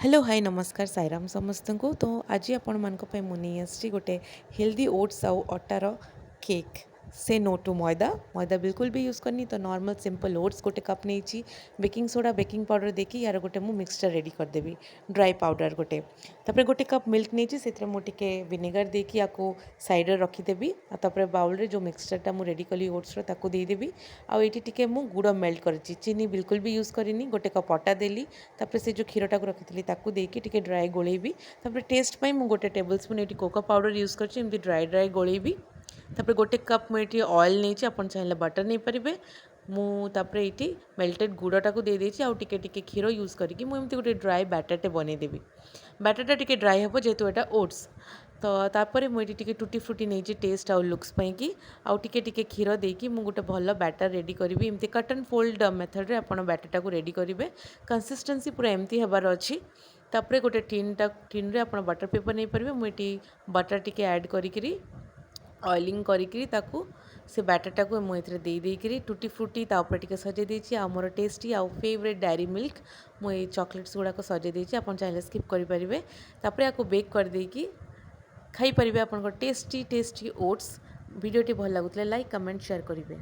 Hello hi नमस्कार साईराम समस्त को। तो आज आपण मान मुझे आसी गोटे हेल्दी ओट्स आउ अटार केक से नो टू मैदा मैदा बिल्कुल भी यूज करनी। तो नॉर्मल सिंपल ओट्स गोटे कप नहीं, बेकिंग सोडा बेकिंग पाउडर देकी यार गोटे मु मिक्सचर रेडी करदेवी। ड्राई पाउडर गोटे तापर गोटे कप मिल्क नहीं से मुझे विनेगर देकी आपको साइड रखीदेवी। तापर बाउल रे जो मिक्सचरटा मु रेडी कली ओट्स ताकू देदेवी। आउ टिके मु गुड़ मेल्ट कर चीनी बिल्कुल भी यूज करनी। गोटे कप अटा देली तापर से जो क्षीरटा को रखी ताकू देकी टिके ड्राई गोलेबी। तापर टेस्ट पाई मु गोटे टेबल स्पून ये कोको पाउडर यूज करछि एमती ड्राई ड्राई गोलेबी। तापर गोटे कप मुझे ऑयल नहीं आपन चाहिए बटर नहीं पारे। मुझे ये मेल्टेड गुड़टा को दे देछि आउ टिके टिके क्षीर यूज करके मुझे गोटे ड्राई बैटरटे बनईदेवी। बैटरटा टिके ड्राई हे जेहेतु एटा ओट्स। तो तापर मुझे टिके टूटी फ्रुटी नहीं टेस्ट आउ लुक्स पाई आउ टिके टिके क्षीर देकी मु गोटे भल बैटर रेडी करी। एमती कट एंड फोल्ड मेथड रे आपण बैटरटा को रेडी करेंगे। कंसिस्टेंसी पूरा एमती हेबार अच्छी। तापर गोटे टीन रे आपण बटर पेपर नहीं पारे। मुझे बटर टिके ऐड करी ऑयलिंग करी ताकू से बैटरटा को मुझे देदेकरी टूटी फ्रुटी तापर टिके सजे देछि। आ मोर टेस्टी आउ फेवरेट डायरी मिल्क मुझे चॉकलेट्स गुड़ाक सजे देछि। आपन चाहे स्किप करेंगे। तापर आपको बेक कर देकी खाई पारिबे आपन टेस्टी टेस्टी ओट्स। वीडियोटी भल लगुले लाइक कमेंट शेयर करेंगे।